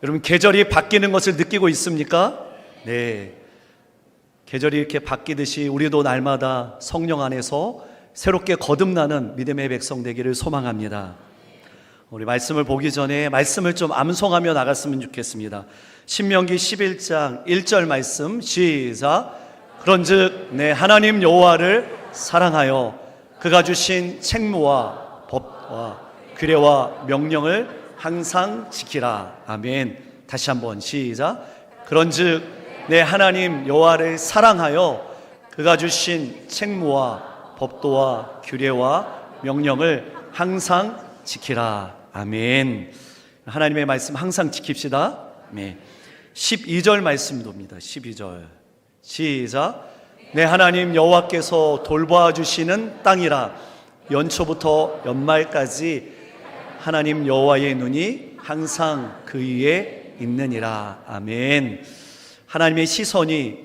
여러분, 계절이 바뀌는 것을 느끼고 있습니까? 네. 계절이 이렇게 바뀌듯이 우리도 날마다 성령 안에서 새롭게 거듭나는 믿음의 백성 되기를 소망합니다. 우리 말씀을 보기 전에 말씀을 좀 암송하며 나갔으면 좋겠습니다. 신명기 11장 1절 말씀 시작. 그런즉 내 하나님 여호와를 사랑하여 그가 주신 책무와 법과 규례와 명령을 항상 지키라. 아멘. 다시 한번 시작. 그런즉 내 하나님 여호와를 사랑하여 그가 주신 책무와 법도와 규례와 명령을 항상 지키라. 아멘. 하나님의 말씀 항상 지킵시다. 네. 12절 말씀입니다. 12절 시작. 내 하나님 여호와께서 돌보아 주시는 땅이라. 연초부터 연말까지 하나님 여호와의 눈이 항상 그 위에 있느니라. 아멘. 하나님의 시선이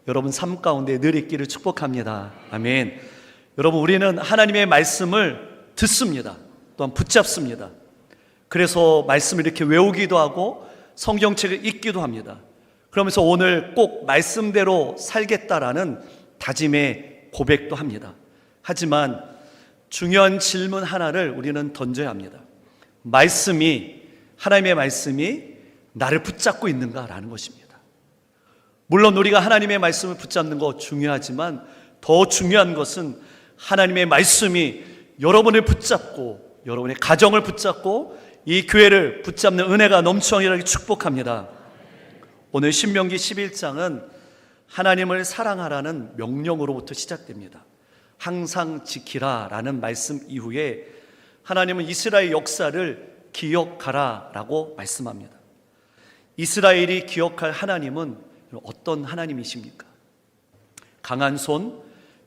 여러분 삶 가운데 늘 있기를 축복합니다. 아멘. 여러분, 우리는 하나님의 말씀을 듣습니다. 또한 붙잡습니다. 그래서 말씀을 이렇게 외우기도 하고 성경책을 읽기도 합니다. 그러면서 오늘 꼭 말씀대로 살겠다라는 다짐의 고백도 합니다. 하지만 중요한 질문 하나를 우리는 던져야 합니다. 하나님의 말씀이 나를 붙잡고 있는가라는 것입니다. 물론 우리가 하나님의 말씀을 붙잡는 거 중요하지만 더 중요한 것은 하나님의 말씀이 여러분을 붙잡고 여러분의 가정을 붙잡고 이 교회를 붙잡는 은혜가 넘쳐나기를 축복합니다. 오늘 신명기 11장은 하나님을 사랑하라는 명령으로부터 시작됩니다. 항상 지키라 라는 말씀 이후에 하나님은 이스라엘 역사를 기억하라 라고 말씀합니다. 이스라엘이 기억할 하나님은 어떤 하나님이십니까? 강한 손,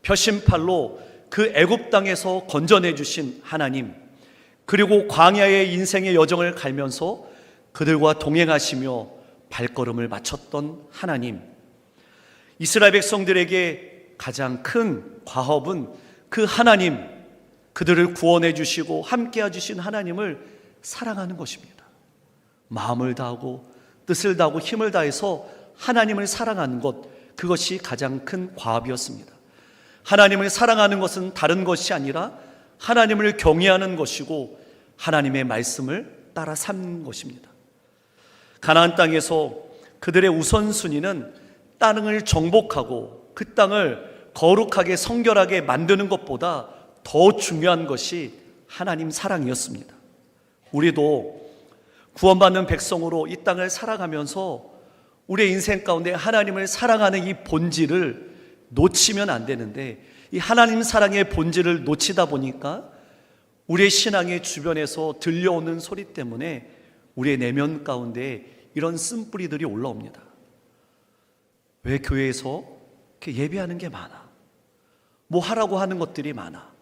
표심팔로 그 애굽 땅에서 건져내 주신 하나님, 그리고 광야의 인생의 여정을 갈면서 그들과 동행하시며 발걸음을 맞췄던 하나님. 이스라엘 백성들에게 가장 큰 과업은 그 하나님, 그들을 구원해 주시고 함께 해주신 하나님을 사랑하는 것입니다. 마음을 다하고 뜻을 다하고 힘을 다해서 하나님을 사랑하는 것, 그것이 가장 큰 과업이었습니다. 하나님을 사랑하는 것은 다른 것이 아니라 하나님을 경외하는 것이고 하나님의 말씀을 따라 삼는 것입니다. 가나안 땅에서 그들의 우선순위는 땅을 정복하고 그 땅을 거룩하게 성결하게 만드는 것보다 더 중요한 것이 하나님 사랑이었습니다. 우리도 구원받는 백성으로 이 땅을 살아가면서 우리의 인생 가운데 하나님을 사랑하는 이 본질을 놓치면 안 되는데, 이 하나님 사랑의 본질을 놓치다 보니까 우리의 신앙의 주변에서 들려오는 소리 때문에 우리의 내면 가운데 이런 쓴뿌리들이 올라옵니다. 왜 교회에서 이렇게 예배하는 게 많아? 뭐 하라고 하는 것들이 많아?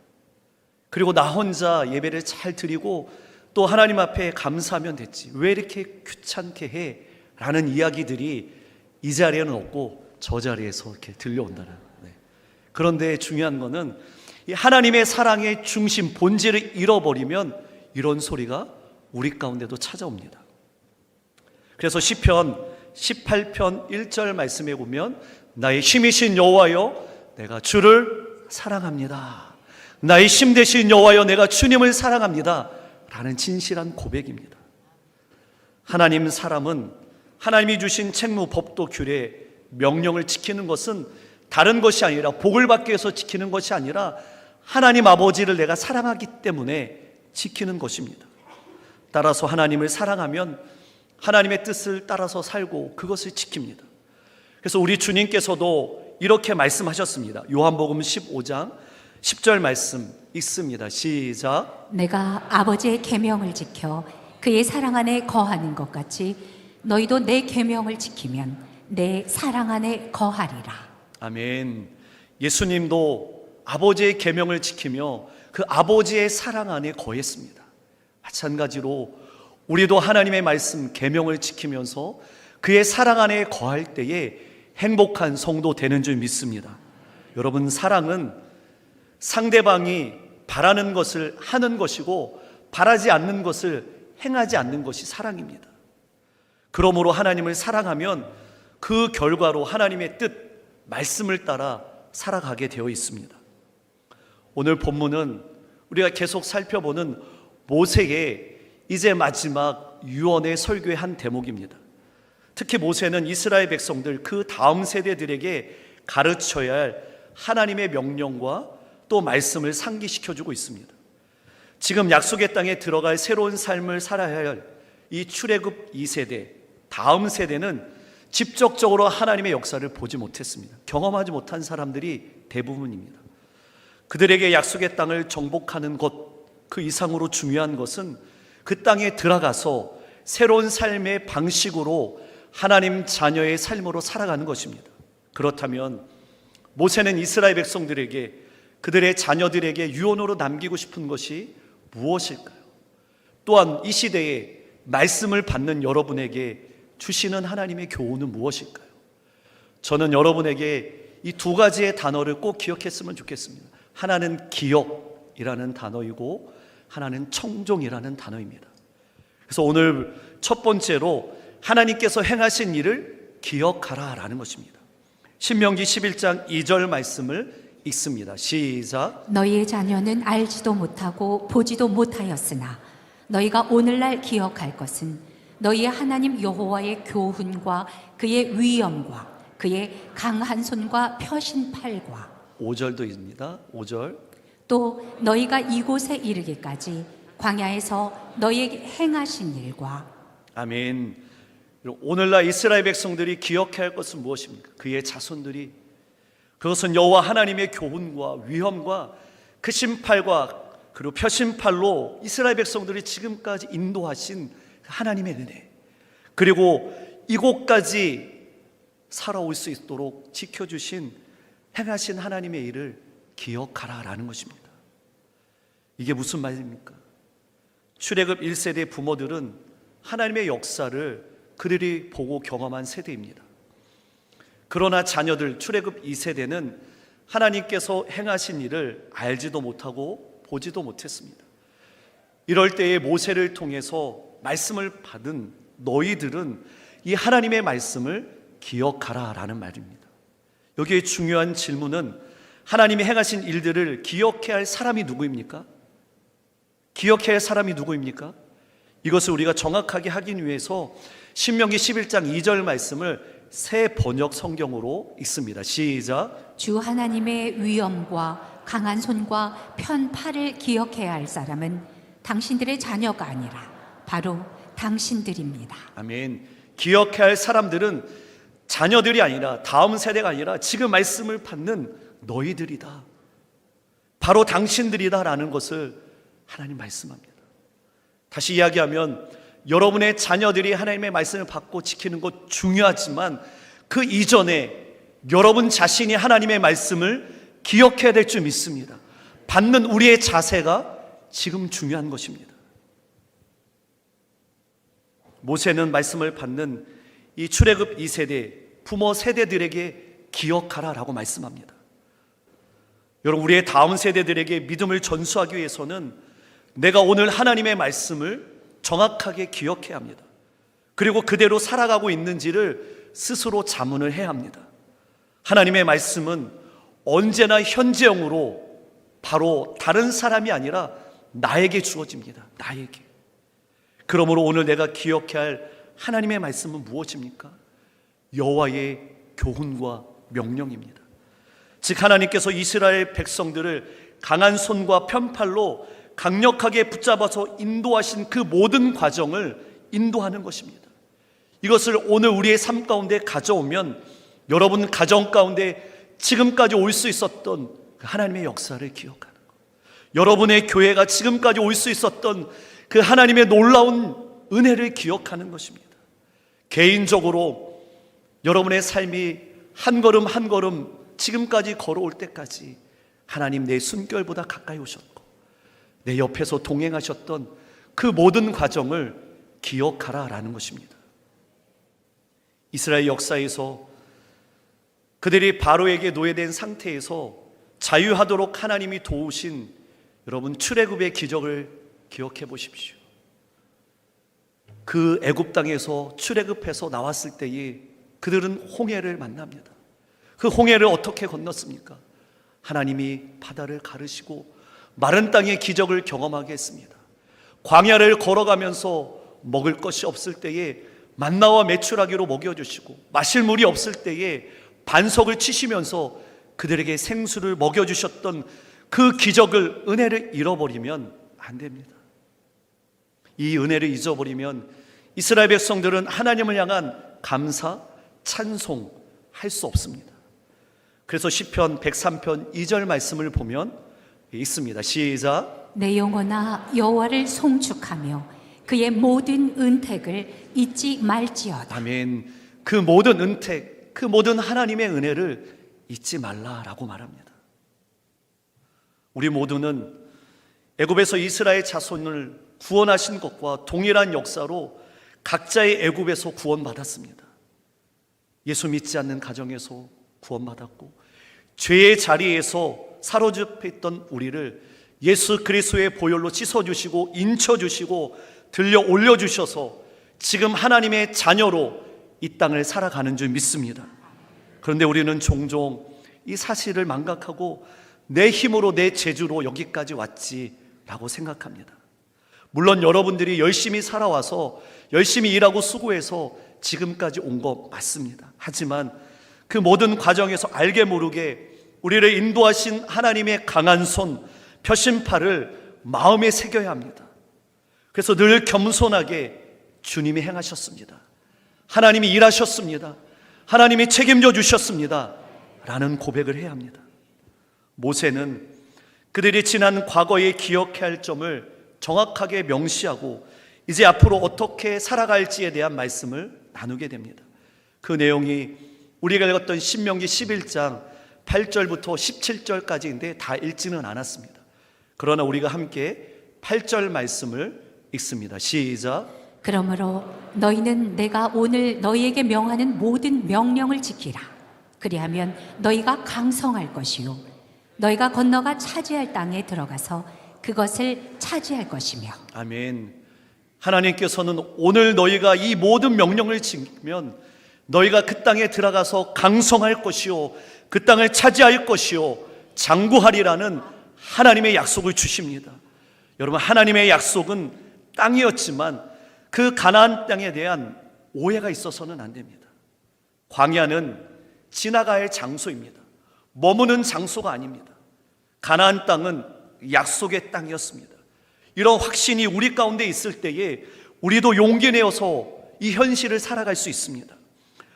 그리고 나 혼자 예배를 잘 드리고 또 하나님 앞에 감사하면 됐지, 왜 이렇게 귀찮게 해? 라는 이야기들이 이 자리에는 없고 저 자리에서 이렇게 들려온다는. 그런데 중요한 거는 이 하나님의 사랑의 중심, 본질을 잃어버리면 이런 소리가 우리 가운데도 찾아옵니다. 그래서 시편 18편 1절 말씀에 보면 나의 힘이신 여호와여 내가 주를 사랑합니다. 나의 힘 되신 여호와여 내가 주님을 사랑합니다 라는 진실한 고백입니다. 하나님 사람은 하나님이 주신 책무, 법도, 규례, 명령을 지키는 것은 다른 것이 아니라, 복을 받기 위해서 지키는 것이 아니라 하나님 아버지를 내가 사랑하기 때문에 지키는 것입니다. 따라서 하나님을 사랑하면 하나님의 뜻을 따라서 살고 그것을 지킵니다. 그래서 우리 주님께서도 이렇게 말씀하셨습니다. 요한복음 15장 10절 말씀 읽습니다. 시작. 내가 아버지의 계명을 지켜 그의 사랑 안에 거하는 것 같이 너희도 내 계명을 지키면 내 사랑 안에 거하리라. 아멘. 예수님도 아버지의 계명을 지키며 그 아버지의 사랑 안에 거했습니다. 마찬가지로 우리도 하나님의 말씀 계명을 지키면서 그의 사랑 안에 거할 때에 행복한 성도 되는 줄 믿습니다. 여러분, 사랑은 상대방이 바라는 것을 하는 것이고 바라지 않는 것을 행하지 않는 것이 사랑입니다. 그러므로 하나님을 사랑하면 그 결과로 하나님의 뜻, 말씀을 따라 살아가게 되어 있습니다. 오늘 본문은 우리가 계속 살펴보는 모세의 이제 마지막 유언의 설교의 한 대목입니다. 특히 모세는 이스라엘 백성들 그 다음 세대들에게 가르쳐야 할 하나님의 명령과 또 말씀을 상기시켜주고 있습니다. 지금 약속의 땅에 들어갈 새로운 삶을 살아야 할 이 출애굽 2세대, 다음 세대는 직접적으로 하나님의 역사를 보지 못했습니다. 경험하지 못한 사람들이 대부분입니다. 그들에게 약속의 땅을 정복하는 것 그 이상으로 중요한 것은 그 땅에 들어가서 새로운 삶의 방식으로 하나님 자녀의 삶으로 살아가는 것입니다. 그렇다면 모세는 이스라엘 백성들에게 그들의 자녀들에게 유언으로 남기고 싶은 것이 무엇일까요? 또한 이 시대에 말씀을 받는 여러분에게 주시는 하나님의 교훈은 무엇일까요? 저는 여러분에게 이 두 가지의 단어를 꼭 기억했으면 좋겠습니다. 하나는 기억이라는 단어이고 하나는 청종이라는 단어입니다. 그래서 오늘 첫 번째로 하나님께서 행하신 일을 기억하라 라는 것입니다. 신명기 11장 2절 말씀을 읽습니다. 시작. 너희의 자녀는 알지도 못하고 보지도 못하였으나 너희가 오늘날 기억할 것은 너희의 하나님 여호와의 교훈과 그의 위엄과 그의 강한 손과 펴신 팔과 5절도입니다. 5절. 또 너희가 이곳에 이르기까지 광야에서 너희에게 행하신 일과 아멘. 오늘날 이스라엘 백성들이 기억해야 할 것은 무엇입니까? 그의 자손들이 그것은 여호와 하나님의 교훈과 위엄과 크신 팔과 그리고 펴신 팔로 이스라엘 백성들이 지금까지 인도하신 하나님의 은혜, 그리고 이곳까지 살아올 수 있도록 지켜주신 행하신 하나님의 일을 기억하라라는 것입니다. 이게 무슨 말입니까? 출애굽 1세대 부모들은 하나님의 역사를 그들이 보고 경험한 세대입니다. 그러나 자녀들 출애굽 2세대는 하나님께서 행하신 일을 알지도 못하고 보지도 못했습니다. 이럴 때에 모세를 통해서 말씀을 받은 너희들은 이 하나님의 말씀을 기억하라 라는 말입니다. 여기에 중요한 질문은 하나님이 행하신 일들을 기억해야 할 사람이 누구입니까? 기억해야 할 사람이 누구입니까? 이것을 우리가 정확하게 하기 위해서 신명기 11장 2절 말씀을 새 번역 성경으로 읽습니다. 시작. 주 하나님의 위엄과 강한 손과 편 팔을 기억해야 할 사람은 당신들의 자녀가 아니라 바로 당신들입니다. 아멘. 기억해야 할 사람들은 자녀들이 아니라 다음 세대가 아니라 지금 말씀을 받는 너희들이다. 바로 당신들이다라는 것을 하나님 말씀합니다. 다시 이야기하면 여러분의 자녀들이 하나님의 말씀을 받고 지키는 것 중요하지만 그 이전에 여러분 자신이 하나님의 말씀을 기억해야 될 줄 믿습니다. 받는 우리의 자세가 지금 중요한 것입니다. 모세는 말씀을 받는 이 출애굽 2세대 부모 세대들에게 기억하라라고 말씀합니다. 여러분, 우리의 다음 세대들에게 믿음을 전수하기 위해서는 내가 오늘 하나님의 말씀을 정확하게 기억해야 합니다. 그리고 그대로 살아가고 있는지를 스스로 자문을 해야 합니다. 하나님의 말씀은 언제나 현재형으로 바로 다른 사람이 아니라 나에게 주어집니다. 나에게. 그러므로 오늘 내가 기억해야 할 하나님의 말씀은 무엇입니까? 여호와의 교훈과 명령입니다. 즉 하나님께서 이스라엘 백성들을 강한 손과 편팔로 강력하게 붙잡아서 인도하신 그 모든 과정을 인도하는 것입니다. 이것을 오늘 우리의 삶 가운데 가져오면 여러분 가정 가운데 지금까지 올 수 있었던 하나님의 역사를 기억하는 것, 여러분의 교회가 지금까지 올 수 있었던 그 하나님의 놀라운 은혜를 기억하는 것입니다. 개인적으로 여러분의 삶이 한 걸음 한 걸음 지금까지 걸어올 때까지 하나님 내 숨결보다 가까이 오셨고 내 옆에서 동행하셨던 그 모든 과정을 기억하라라는 것입니다. 이스라엘 역사에서 그들이 바로에게 노예된 상태에서 자유하도록 하나님이 도우신 여러분 출애굽의 기적을 기억해 보십시오. 그 애굽 땅에서 출애굽해서 나왔을 때에 그들은 홍해를 만납니다. 그 홍해를 어떻게 건넜습니까? 하나님이 바다를 가르시고 마른 땅의 기적을 경험하게 했습니다. 광야를 걸어가면서 먹을 것이 없을 때에 만나와 메추라기로 먹여주시고 마실 물이 없을 때에 반석을 치시면서 그들에게 생수를 먹여주셨던 그 기적을, 은혜를 잃어버리면 안 됩니다. 이 은혜를 잊어버리면 이스라엘 백성들은 하나님을 향한 감사, 찬송할 수 없습니다. 그래서 시편 103편 2절 말씀을 보면 있습니다. 시작. 내 영혼아 여호와를 송축하며 그의 모든 은택을 잊지 말지어다. 아멘. 그 모든 은택, 그 모든 하나님의 은혜를 잊지 말라라고 말합니다. 우리 모두는 애굽에서 이스라엘 자손을 구원하신 것과 동일한 역사로 각자의 애굽에서 구원받았습니다. 예수 믿지 않는 가정에서 구원받았고 죄의 자리에서 사로잡혀 있던 우리를 예수 그리스도의 보혈로 씻어주시고 인쳐주시고 들려 올려주셔서 지금 하나님의 자녀로 이 땅을 살아가는 줄 믿습니다. 그런데 우리는 종종 이 사실을 망각하고 내 힘으로 내 재주로 여기까지 왔지라고 생각합니다. 물론 여러분들이 열심히 살아와서 열심히 일하고 수고해서 지금까지 온 거 맞습니다. 하지만 그 모든 과정에서 알게 모르게 우리를 인도하신 하나님의 강한 손, 표심팔을 마음에 새겨야 합니다. 그래서 늘 겸손하게 주님이 행하셨습니다. 하나님이 일하셨습니다. 하나님이 책임져 주셨습니다. 라는 고백을 해야 합니다. 모세는 그들이 지난 과거에 기억해야 할 점을 정확하게 명시하고 이제 앞으로 어떻게 살아갈지에 대한 말씀을 나누게 됩니다. 그 내용이 우리가 읽었던 신명기 11장 8절부터 17절까지인데 다 읽지는 않았습니다. 그러나 우리가 함께 8절 말씀을 읽습니다. 시작. 그러므로 너희는 내가 오늘 너희에게 명하는 모든 명령을 지키라. 그리하면 너희가 강성할 것이요 너희가 건너가 차지할 땅에 들어가서 그것을 차지할 것이며. 아멘. 하나님께서는 오늘 너희가 이 모든 명령을 지키면 너희가 그 땅에 들어가서 강성할 것이요 그 땅을 차지할 것이요 장구하리라는 하나님의 약속을 주십니다. 여러분, 하나님의 약속은 땅이었지만 그 가나안 땅에 대한 오해가 있어서는 안 됩니다. 광야는 지나가야 할 장소입니다. 머무는 장소가 아닙니다. 가나안 땅은 약속의 땅이었습니다. 이런 확신이 우리 가운데 있을 때에 우리도 용기 내어서 이 현실을 살아갈 수 있습니다.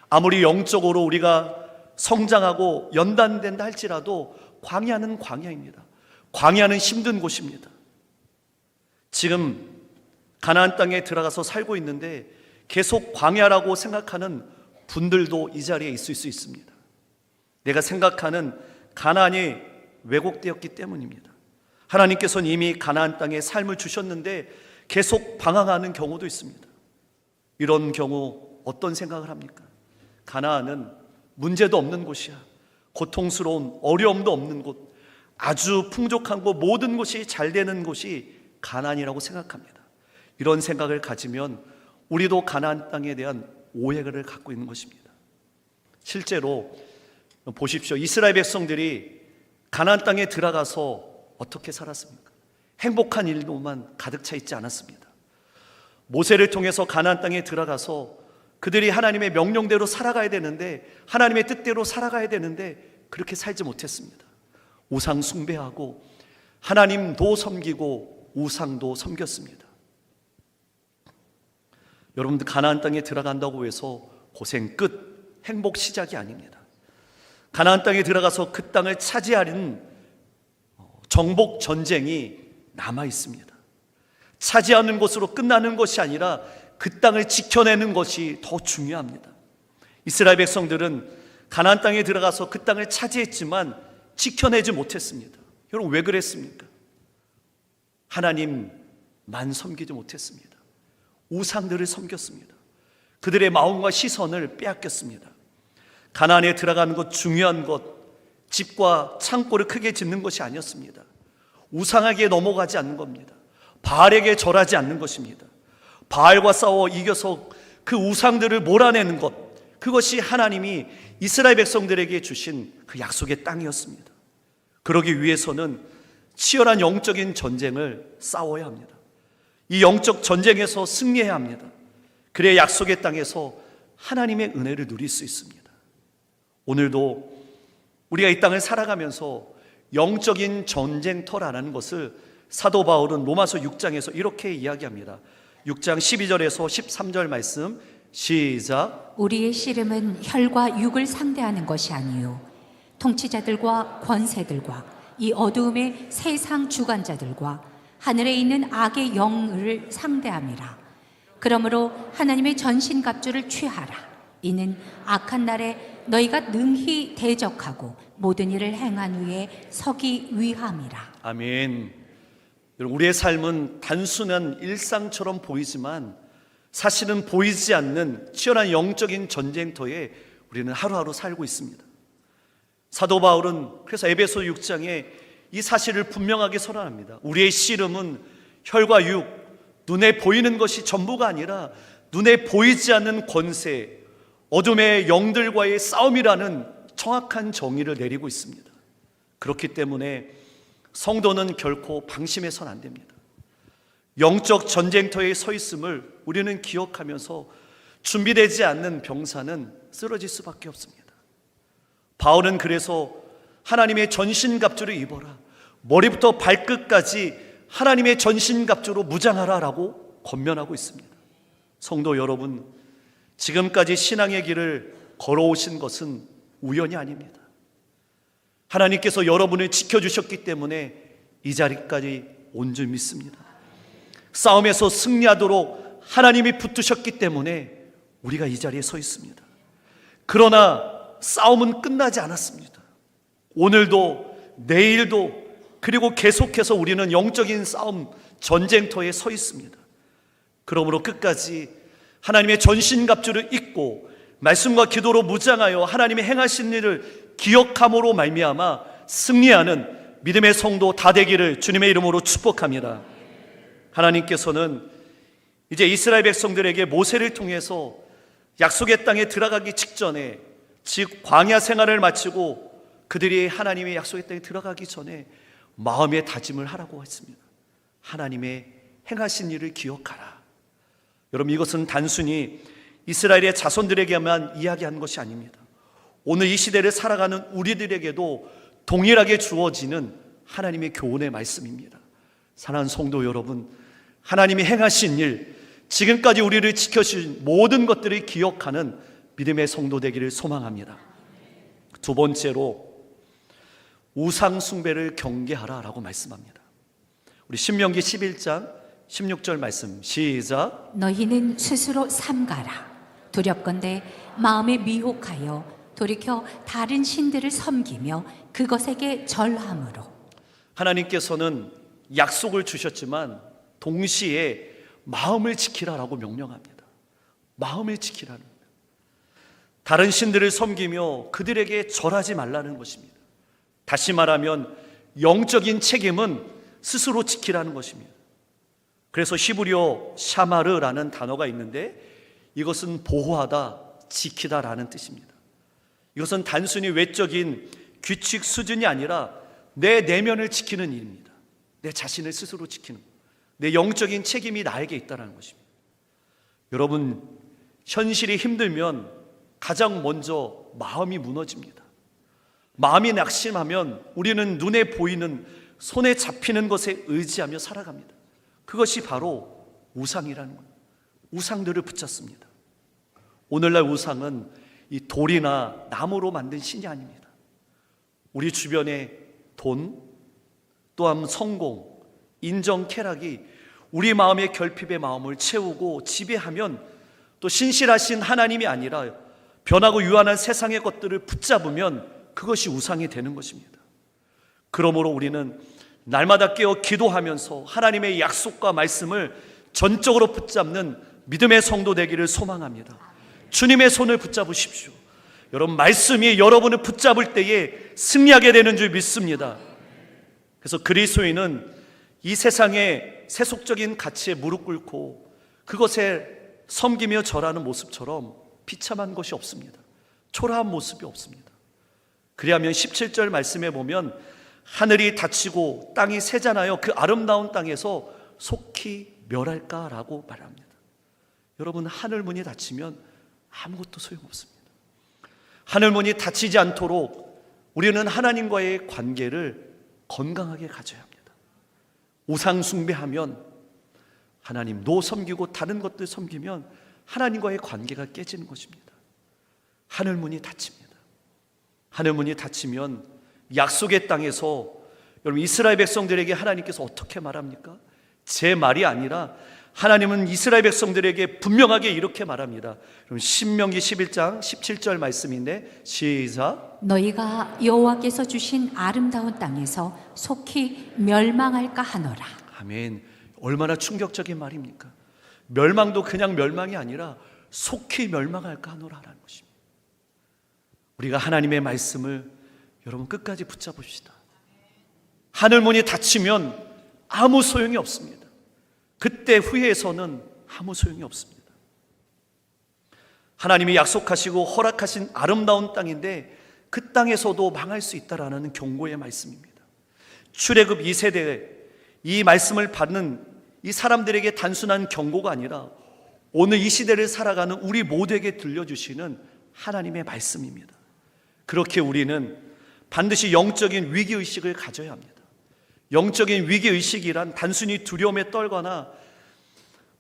아무리 영적으로 우리가 성장하고 연단된다 할지라도 광야는 광야입니다. 광야는 힘든 곳입니다. 지금 가나안 땅에 들어가서 살고 있는데 계속 광야라고 생각하는 분들도 이 자리에 있을 수 있습니다. 내가 생각하는 가나안이 왜곡되었기 때문입니다. 하나님께서는 이미 가나안 땅에 삶을 주셨는데 계속 방황하는 경우도 있습니다. 이런 경우 어떤 생각을 합니까? 가나안은 문제도 없는 곳이야. 고통스러운 어려움도 없는 곳, 아주 풍족한 곳, 모든 것이 잘 되는 곳이 가나안이라고 생각합니다. 이런 생각을 가지면 우리도 가나안 땅에 대한 오해를 갖고 있는 것입니다. 실제로 보십시오. 이스라엘 백성들이 가나안 땅에 들어가서 어떻게 살았습니까? 행복한 일로만 가득 차 있지 않았습니다. 모세를 통해서 가나안 땅에 들어가서 그들이 하나님의 명령대로 살아가야 되는데, 하나님의 뜻대로 살아가야 되는데 그렇게 살지 못했습니다. 우상 숭배하고 하나님도 섬기고 우상도 섬겼습니다. 여러분들, 가나안 땅에 들어간다고 해서 고생 끝, 행복 시작이 아닙니다. 가나안 땅에 들어가서 그 땅을 차지하는 정복 전쟁이 남아 있습니다. 차지하는 것으로 끝나는 것이 아니라 그 땅을 지켜내는 것이 더 중요합니다. 이스라엘 백성들은 가나안 땅에 들어가서 그 땅을 차지했지만 지켜내지 못했습니다. 여러분, 왜 그랬습니까? 하나님만 섬기지 못했습니다. 우상들을 섬겼습니다. 그들의 마음과 시선을 빼앗겼습니다. 가나안에 들어가는 것, 중요한 것, 집과 창고를 크게 짓는 것이 아니었습니다. 우상에게 넘어가지 않는 겁니다. 바알에게 절하지 않는 것입니다. 바알과 싸워 이겨서 그 우상들을 몰아내는 것, 그것이 하나님이 이스라엘 백성들에게 주신 그 약속의 땅이었습니다. 그러기 위해서는 치열한 영적인 전쟁을 싸워야 합니다. 이 영적 전쟁에서 승리해야 합니다. 그래야 약속의 땅에서 하나님의 은혜를 누릴 수 있습니다. 오늘도 우리가 이 땅을 살아가면서 영적인 전쟁터라는 것을 사도 바울은 로마서 6장에서 이렇게 이야기합니다. 6장 12절에서 13절 말씀 시작. 우리의 씨름은 혈과 육을 상대하는 것이 아니요 통치자들과 권세들과 이 어두움의 세상 주관자들과 하늘에 있는 악의 영을 상대함이라. 그러므로 하나님의 전신갑주를 취하라. 이는 악한 날에 너희가 능히 대적하고 모든 일을 행한 후에 서기 위함이라. 아멘. 여러분, 우리의 삶은 단순한 일상처럼 보이지만 사실은 보이지 않는 치열한 영적인 전쟁터에 우리는 하루하루 살고 있습니다. 사도 바울은 그래서 에베소 6장에 이 사실을 분명하게 선언합니다. 우리의 씨름은 혈과 육, 눈에 보이는 것이 전부가 아니라 눈에 보이지 않는 권세, 어둠의 영들과의 싸움이라는 정확한 정의를 내리고 있습니다. 그렇기 때문에 성도는 결코 방심해서는 안 됩니다. 영적 전쟁터에 서 있음을 우리는 기억하면서 준비되지 않는 병사는 쓰러질 수밖에 없습니다. 바울은 그래서 하나님의 전신갑주를 입어라, 머리부터 발끝까지 하나님의 전신갑주로 무장하라라고 권면하고 있습니다. 성도 여러분, 지금까지 신앙의 길을 걸어오신 것은 우연이 아닙니다. 하나님께서 여러분을 지켜주셨기 때문에 이 자리까지 온 줄 믿습니다. 싸움에서 승리하도록 하나님이 붙드셨기 때문에 우리가 이 자리에 서 있습니다. 그러나 싸움은 끝나지 않았습니다. 오늘도 내일도 그리고 계속해서 우리는 영적인 싸움 전쟁터에 서 있습니다. 그러므로 끝까지 하나님의 전신갑주를 입고 말씀과 기도로 무장하여 하나님의 행하신 일을 기억함으로 말미암아 승리하는 믿음의 성도 다 되기를 주님의 이름으로 축복합니다. 하나님께서는 이제 이스라엘 백성들에게 모세를 통해서 약속의 땅에 들어가기 직전에, 즉 광야 생활을 마치고 그들이 하나님의 약속의 땅에 들어가기 전에 마음의 다짐을 하라고 했습니다. 하나님의 행하신 일을 기억하라. 여러분, 이것은 단순히 이스라엘의 자손들에게만 이야기하는 것이 아닙니다. 오늘 이 시대를 살아가는 우리들에게도 동일하게 주어지는 하나님의 교훈의 말씀입니다. 사랑하는 성도 여러분, 하나님이 행하신 일, 지금까지 우리를 지켜주신 모든 것들을 기억하는 믿음의 성도 되기를 소망합니다. 두 번째로 우상 숭배를 경계하라라고 말씀합니다. 우리 신명기 11장 16절 말씀 시작. 너희는 스스로 삼가라. 두렵건대 마음에 미혹하여 돌이켜 다른 신들을 섬기며 그것에게 절함으로. 하나님께서는 약속을 주셨지만 동시에 마음을 지키라라고 명령합니다. 마음을 지키라는 거예요. 다른 신들을 섬기며 그들에게 절하지 말라는 것입니다. 다시 말하면 영적인 책임은 스스로 지키라는 것입니다. 그래서 히브리어 샤마르라는 단어가 있는데 이것은 보호하다, 지키다라는 뜻입니다. 이것은 단순히 외적인 규칙 수준이 아니라 내 내면을 지키는 일입니다. 내 자신을 스스로 지키는 것. 내 영적인 책임이 나에게 있다는 것입니다. 여러분, 현실이 힘들면 가장 먼저 마음이 무너집니다. 마음이 낙심하면 우리는 눈에 보이는 손에 잡히는 것에 의지하며 살아갑니다. 그것이 바로 우상이라는 거예요. 우상들을 붙잡습니다. 오늘날 우상은 이 돌이나 나무로 만든 신이 아닙니다. 우리 주변에 돈, 또한 성공, 인정, 쾌락이 우리 마음의 결핍의 마음을 채우고 지배하면 또 신실하신 하나님이 아니라 변하고 유한한 세상의 것들을 붙잡으면 그것이 우상이 되는 것입니다. 그러므로 우리는 날마다 깨어 기도하면서 하나님의 약속과 말씀을 전적으로 붙잡는 믿음의 성도 되기를 소망합니다. 주님의 손을 붙잡으십시오. 여러분, 말씀이 여러분을 붙잡을 때에 승리하게 되는 줄 믿습니다. 그래서 그리스도인은 이 세상의 세속적인 가치에 무릎 꿇고 그것에 섬기며 절하는 모습처럼 비참한 것이 없습니다. 초라한 모습이 없습니다. 그리하면 17절 말씀에 보면 하늘이 닫히고 땅이 새잖아요. 그 아름다운 땅에서 속히 멸할까라고 말합니다. 여러분, 하늘 문이 닫히면 아무것도 소용없습니다. 하늘 문이 닫히지 않도록 우리는 하나님과의 관계를 건강하게 가져야 합니다. 우상 숭배하면, 하나님 노 섬기고 다른 것들 섬기면 하나님과의 관계가 깨지는 것입니다. 하늘 문이 닫힙니다. 하늘 문이 닫히면 약속의 땅에서, 여러분, 이스라엘 백성들에게 하나님께서 어떻게 말합니까? 제 말이 아니라 하나님은 이스라엘 백성들에게 분명하게 이렇게 말합니다. 그럼 신명기 11장 17절 말씀인데, 시작. 너희가 여호와께서 주신 아름다운 땅에서 속히 멸망할까 하노라. 아멘. 얼마나 충격적인 말입니까? 멸망도 그냥 멸망이 아니라 속히 멸망할까 하노라라는 것입니다. 우리가 하나님의 말씀을 여러분 끝까지 붙잡읍시다. 하늘 문이 닫히면 아무 소용이 없습니다. 그때 후회해서는 아무 소용이 없습니다. 하나님이 약속하시고 허락하신 아름다운 땅인데 그 땅에서도 망할 수 있다라는 경고의 말씀입니다. 출애굽 2세대 이 말씀을 받는 이 사람들에게 단순한 경고가 아니라 오늘 이 시대를 살아가는 우리 모두에게 들려주시는 하나님의 말씀입니다. 그렇게 우리는 반드시 영적인 위기의식을 가져야 합니다. 영적인 위기의식이란 단순히 두려움에 떨거나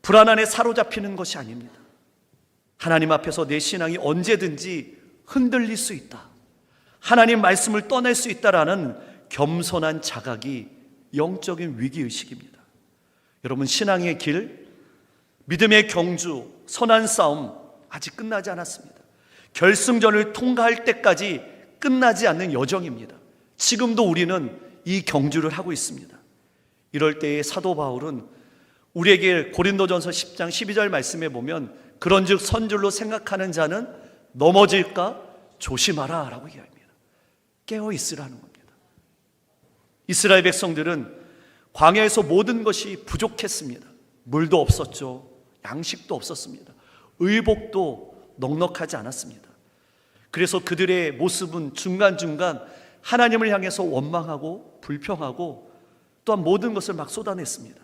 불안함에 사로잡히는 것이 아닙니다. 하나님 앞에서 내 신앙이 언제든지 흔들릴 수 있다, 하나님 말씀을 떠날 수 있다라는 겸손한 자각이 영적인 위기의식입니다. 여러분, 신앙의 길, 믿음의 경주, 선한 싸움 아직 끝나지 않았습니다. 결승전을 통과할 때까지 끝나지 않는 여정입니다. 지금도 우리는 이 경주를 하고 있습니다. 이럴 때에 사도 바울은 우리에게 고린도전서 10장 12절 말씀에 보면 그런즉 선줄로 생각하는 자는 넘어질까 조심하라 라고 이야기합니다. 깨어 있으라는 겁니다. 이스라엘 백성들은 광야에서 모든 것이 부족했습니다. 물도 없었죠. 양식도 없었습니다. 의복도 넉넉하지 않았습니다. 그래서 그들의 모습은 중간중간 하나님을 향해서 원망하고 불평하고 또한 모든 것을 막 쏟아냈습니다.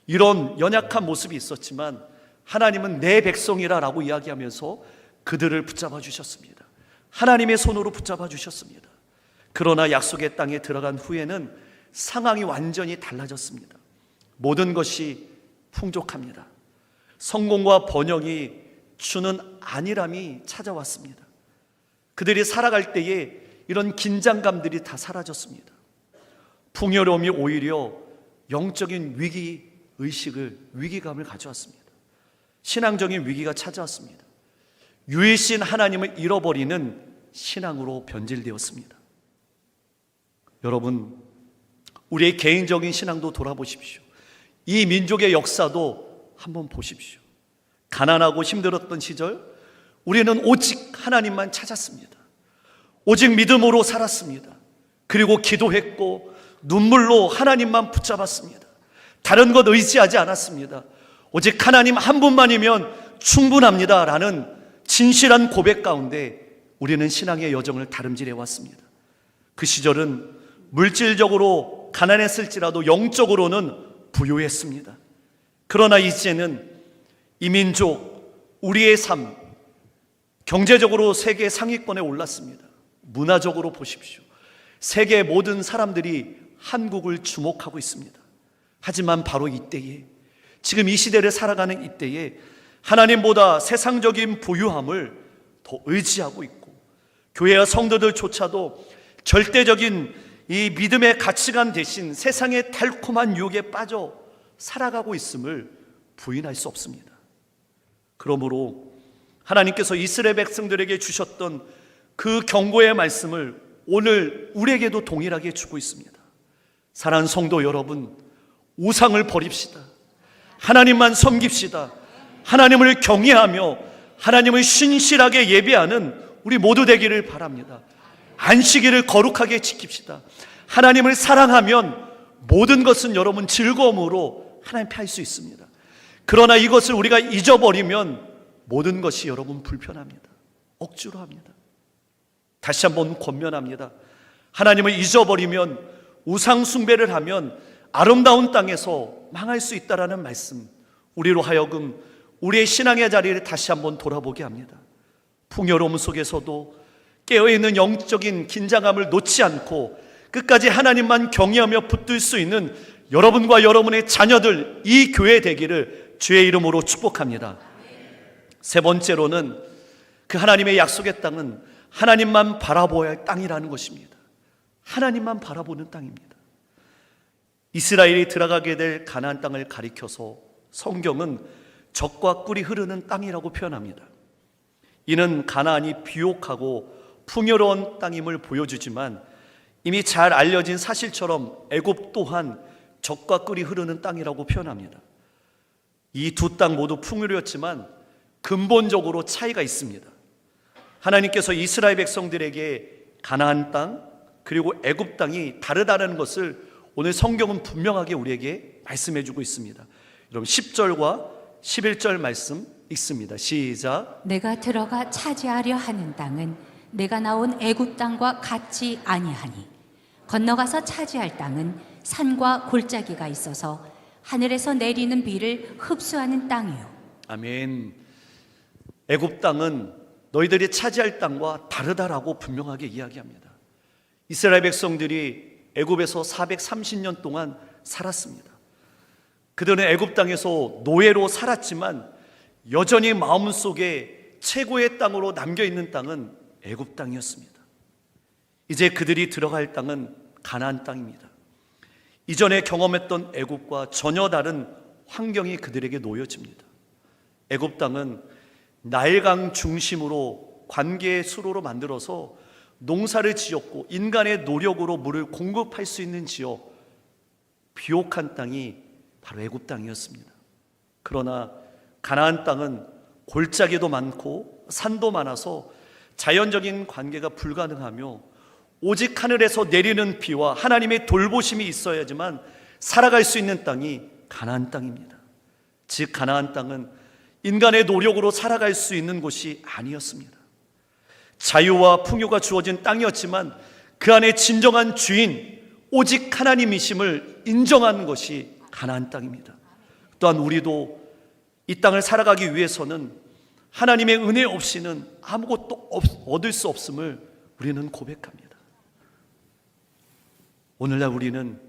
이런 연약한 모습이 있었지만 하나님은 내 백성이라고 이야기하면서 그들을 붙잡아 주셨습니다. 하나님의 손으로 붙잡아 주셨습니다. 그러나 약속의 땅에 들어간 후에는 상황이 완전히 달라졌습니다. 모든 것이 풍족합니다. 성공과 번영이 주는 안일함이 찾아왔습니다. 그들이 살아갈 때에 이런 긴장감들이 다 사라졌습니다. 풍요로움이 오히려 영적인 위기감을 가져왔습니다. 신앙적인 위기가 찾아왔습니다. 유일신 하나님을 잃어버리는 신앙으로 변질되었습니다. 여러분, 우리의 개인적인 신앙도 돌아보십시오. 이 민족의 역사도 한번 보십시오. 가난하고 힘들었던 시절 우리는 오직 하나님만 찾았습니다. 오직 믿음으로 살았습니다. 그리고 기도했고 눈물로 하나님만 붙잡았습니다. 다른 것 의지하지 않았습니다. 오직 하나님 한 분만이면 충분합니다 라는 진실한 고백 가운데 우리는 신앙의 여정을 다름질해 왔습니다. 그 시절은 물질적으로 가난했을지라도 영적으로는 부유했습니다. 그러나 이제는 이 민족, 우리의 삶, 경제적으로 세계 상위권에 올랐습니다. 문화적으로 보십시오. 세계 모든 사람들이 한국을 주목하고 있습니다. 하지만 바로 이때에, 지금 이 시대를 살아가는 이때에 하나님보다 세상적인 부유함을 더 의지하고 있고 교회와 성도들조차도 절대적인 이 믿음의 가치관 대신 세상의 달콤한 유혹에 빠져 살아가고 있음을 부인할 수 없습니다. 그러므로 하나님께서 이스라엘 백성들에게 주셨던 그 경고의 말씀을 오늘 우리에게도 동일하게 주고 있습니다. 사랑하는 성도 여러분, 우상을 버립시다. 하나님만 섬깁시다. 하나님을 경외하며 하나님을 신실하게 예배하는 우리 모두 되기를 바랍니다. 안식일을 거룩하게 지킵시다. 하나님을 사랑하면 모든 것은 여러분 즐거움으로 하나님 할 수 있습니다. 그러나 이것을 우리가 잊어버리면 모든 것이 여러분 불편합니다. 억지로 합니다. 다시 한번 권면합니다. 하나님을 잊어버리면, 우상 숭배를 하면 아름다운 땅에서 망할 수 있다라는 말씀, 우리로 하여금 우리의 신앙의 자리를 다시 한번 돌아보게 합니다. 풍요로움 속에서도 깨어있는 영적인 긴장감을 놓지 않고 끝까지 하나님만 경외하며 붙들 수 있는 여러분과 여러분의 자녀들, 이 교회 되기를 주의 이름으로 축복합니다. 세 번째로는 그 하나님의 약속의 땅은 하나님만 바라보아야 할 땅이라는 것입니다. 하나님만 바라보는 땅입니다. 이스라엘이 들어가게 될 가나안 땅을 가리켜서 성경은 젖과 꿀이 흐르는 땅이라고 표현합니다. 이는 가나안이 비옥하고 풍요로운 땅임을 보여주지만 이미 잘 알려진 사실처럼 애굽 또한 젖과 꿀이 흐르는 땅이라고 표현합니다. 이 두 땅 모두 풍요로웠지만 근본적으로 차이가 있습니다. 하나님께서 이스라엘 백성들에게 가나안 땅 그리고 애굽 땅이 다르다는 것을 오늘 성경은 분명하게 우리에게 말씀해 주고 있습니다. 여러분 10절과 11절 말씀 읽습니다. 시작. 내가 들어가 차지하려 하는 땅은 내가 나온 애굽 땅과 같지 아니하니 건너가서 차지할 땅은 산과 골짜기가 있어서 하늘에서 내리는 비를 흡수하는 땅이요. 아멘. 애굽 땅은 너희들이 차지할 땅과 다르다라고 분명하게 이야기합니다. 이스라엘 백성들이 애굽에서 430년 동안 살았습니다. 그들은 애굽 땅에서 노예로 살았지만 여전히 마음속에 최고의 땅으로 남겨있는 땅은 애굽 땅이었습니다. 이제 그들이 들어갈 땅은 가나안 땅입니다. 이전에 경험했던 애굽과 전혀 다른 환경이 그들에게 놓여집니다. 애굽 땅은 나일강 중심으로 관계의 수로로 만들어서 농사를 지었고 인간의 노력으로 물을 공급할 수 있는 지역, 비옥한 땅이 바로 애굽 땅이었습니다. 그러나 가나안 땅은 골짜기도 많고 산도 많아서 자연적인 관계가 불가능하며 오직 하늘에서 내리는 비와 하나님의 돌보심이 있어야지만 살아갈 수 있는 땅이 가나안 땅입니다. 즉 가나안 땅은 인간의 노력으로 살아갈 수 있는 곳이 아니었습니다. 자유와 풍요가 주어진 땅이었지만 그 안에 진정한 주인 오직 하나님이심을 인정하는 것이 가나안 땅입니다. 또한 우리도 이 땅을 살아가기 위해서는 하나님의 은혜 없이는 아무것도 얻을 수 없음을 우리는 고백합니다. 오늘날 우리는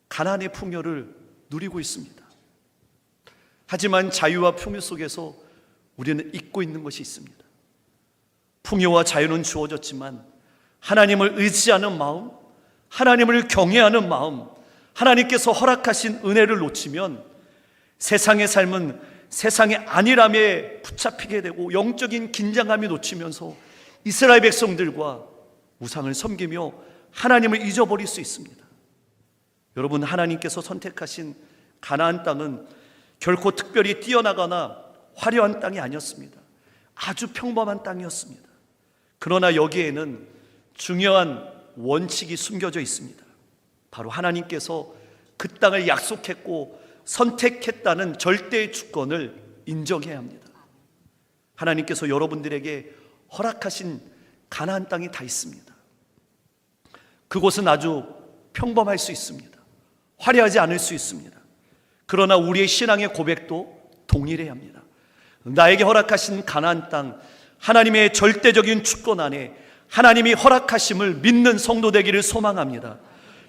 가나안의 풍요를 누리고 있습니다. 하지만 자유와 풍요 속에서 우리는 잊고 있는 것이 있습니다. 풍요와 자유는 주어졌지만 하나님을 의지하는 마음, 하나님을 경외하는 마음, 하나님께서 허락하신 은혜를 놓치면 세상의 삶은 세상의 안일함에 붙잡히게 되고 영적인 긴장감이 놓치면서 이스라엘 백성들과 우상을 섬기며 하나님을 잊어버릴 수 있습니다. 여러분, 하나님께서 선택하신 가나안 땅은 결코 특별히 뛰어나거나 화려한 땅이 아니었습니다. 아주 평범한 땅이었습니다. 그러나 여기에는 중요한 원칙이 숨겨져 있습니다. 바로 하나님께서 그 땅을 약속했고 선택했다는 절대의 주권을 인정해야 합니다. 하나님께서 여러분들에게 허락하신 가나안 땅이 다 있습니다. 그곳은 아주 평범할 수 있습니다. 화려하지 않을 수 있습니다. 그러나 우리의 신앙의 고백도 동일해야 합니다. 나에게 허락하신 가나안 땅, 하나님의 절대적인 주권 안에 하나님이 허락하심을 믿는 성도 되기를 소망합니다.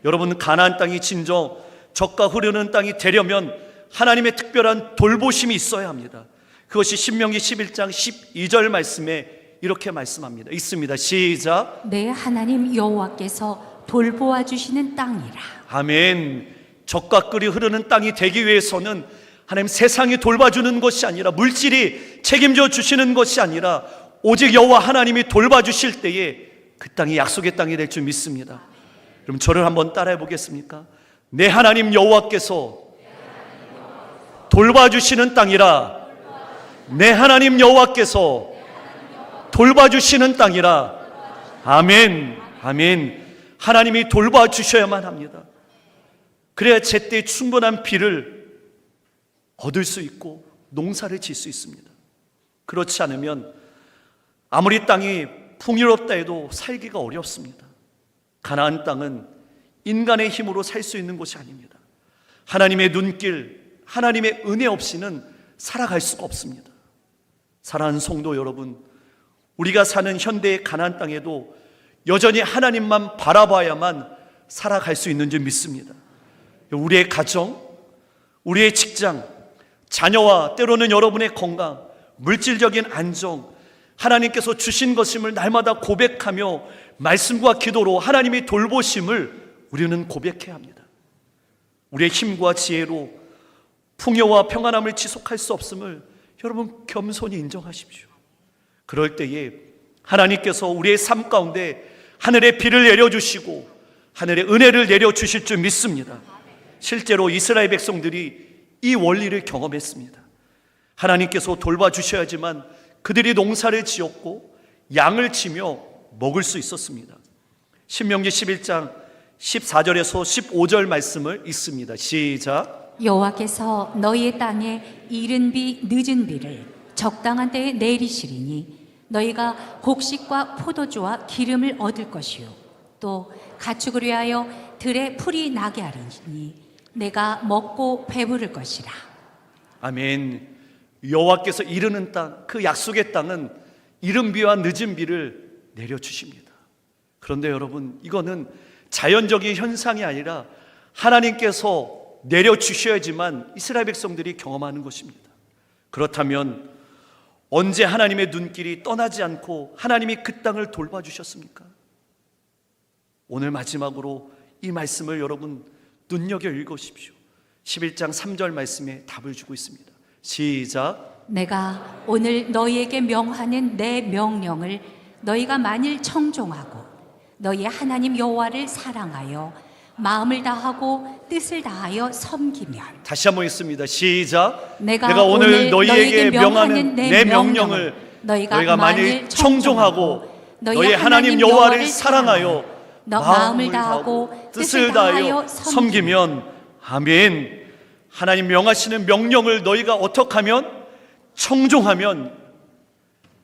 여러분, 가나안 땅이 진정 젖과 흐르는 땅이 되려면 하나님의 특별한 돌보심이 있어야 합니다. 그것이 신명기 11장 12절 말씀에 이렇게 말씀합니다. 있습니다. 시작. 내 하나님 여호와께서 돌보아 주시는 땅이라. 아멘. 젖과 꿀이 흐르는 땅이 되기 위해서는 하나님 세상이 돌봐주는 것이 아니라, 물질이 책임져 주시는 것이 아니라 오직 여호와 하나님이 돌봐주실 때에 그 땅이 약속의 땅이 될 줄 믿습니다. 그럼 저를 한번 따라해 보겠습니까? 내 하나님 여호와께서 돌봐주시는 땅이라. 내 하나님 여호와께서 돌봐주시는 땅이라. 아멘. 아멘. 하나님이 돌봐주셔야만 합니다. 그래야 제때 충분한 비를 얻을 수 있고 농사를 지을 수 있습니다. 그렇지 않으면 아무리 땅이 풍요롭다 해도 살기가 어렵습니다. 가나안 땅은 인간의 힘으로 살 수 있는 곳이 아닙니다. 하나님의 눈길, 하나님의 은혜 없이는 살아갈 수가 없습니다. 사랑하는 성도 여러분, 우리가 사는 현대의 가나안 땅에도 여전히 하나님만 바라봐야만 살아갈 수 있는 줄 믿습니다. 우리의 가정, 우리의 직장, 자녀와 때로는 여러분의 건강, 물질적인 안정, 하나님께서 주신 것임을 날마다 고백하며 말씀과 기도로 하나님의 돌보심을 우리는 고백해야 합니다. 우리의 힘과 지혜로 풍요와 평안함을 지속할 수 없음을 여러분 겸손히 인정하십시오. 그럴 때에 하나님께서 우리의 삶 가운데 하늘의 비를 내려주시고 하늘의 은혜를 내려주실 줄 믿습니다. 실제로 이스라엘 백성들이 이 원리를 경험했습니다. 하나님께서 돌봐주셔야지만 그들이 농사를 지었고 양을 치며 먹을 수 있었습니다. 신명기 11장 14절에서 15절 말씀을 읽습니다. 시작. 여호와께서 너희의 땅에 이른 비 늦은 비를 적당한 때에 내리시리니 너희가 곡식과 포도주와 기름을 얻을 것이요 또 가축을 위하여 들에 풀이 나게 하리니 내가 먹고 배부를 것이라. 아멘. 여호와께서 이르는 땅, 그 약속의 땅은 이른 비와 늦은 비를 내려주십니다. 그런데 여러분, 이거는 자연적인 현상이 아니라 하나님께서 내려주셔야지만 이스라엘 백성들이 경험하는 것입니다. 그렇다면 언제 하나님의 눈길이 떠나지 않고 하나님이 그 땅을 돌봐주셨습니까? 오늘 마지막으로 이 말씀을 여러분 눈여겨 읽으십시오. 11장 3절 말씀에 답을 주고 있습니다. 시작. 내가 오늘 너희에게 명하는 내 명령을 너희가 만일 청종하고 너희 하나님 여호와를 사랑하여 마음을 다하고 뜻을 다하여 섬기면. 다시 한번 읽습니다. 시작. 내가 오늘 너희에게 명하는 내 명령을 너희가 만일 청종하고 너희 하나님 여호와를 사랑하여 마음을 다하고 뜻을 다하여 섬기면. 아멘. 하나님 명하시는 명령을 너희가 어떻게 하면? 청종하면.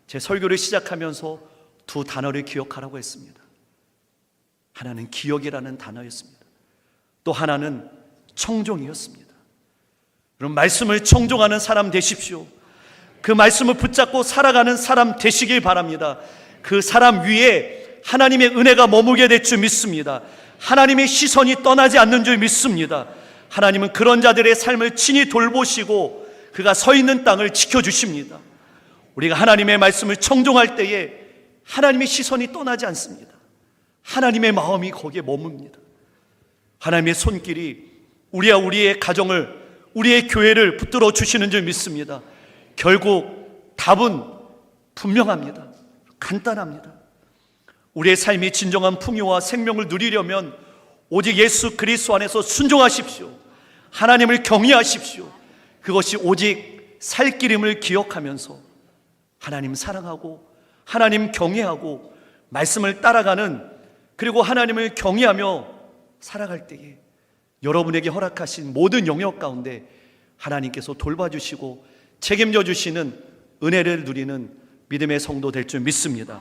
제 설교를 시작하면서 두 단어를 기억하라고 했습니다. 하나는 기억이라는 단어였습니다. 또 하나는 청종이었습니다. 여러분, 말씀을 청종하는 사람 되십시오. 그 말씀을 붙잡고 살아가는 사람 되시길 바랍니다. 그 사람 위에 하나님의 은혜가 머무게 될 줄 믿습니다. 하나님의 시선이 떠나지 않는 줄 믿습니다. 하나님은 그런 자들의 삶을 친히 돌보시고 그가 서 있는 땅을 지켜주십니다. 우리가 하나님의 말씀을 청종할 때에 하나님의 시선이 떠나지 않습니다. 하나님의 마음이 거기에 머뭅니다. 하나님의 손길이 우리와 우리의 가정을, 우리의 교회를 붙들어 주시는 줄 믿습니다. 결국 답은 분명합니다. 간단합니다. 우리의 삶이 진정한 풍요와 생명을 누리려면 오직 예수 그리스도 안에서 순종하십시오. 하나님을 경외하십시오. 그것이 오직 살 길임을 기억하면서 하나님 사랑하고 하나님 경외하고 말씀을 따라가는, 그리고 하나님을 경외하며 살아갈 때에 여러분에게 허락하신 모든 영역 가운데 하나님께서 돌봐주시고 책임져 주시는 은혜를 누리는 믿음의 성도 될 줄 믿습니다.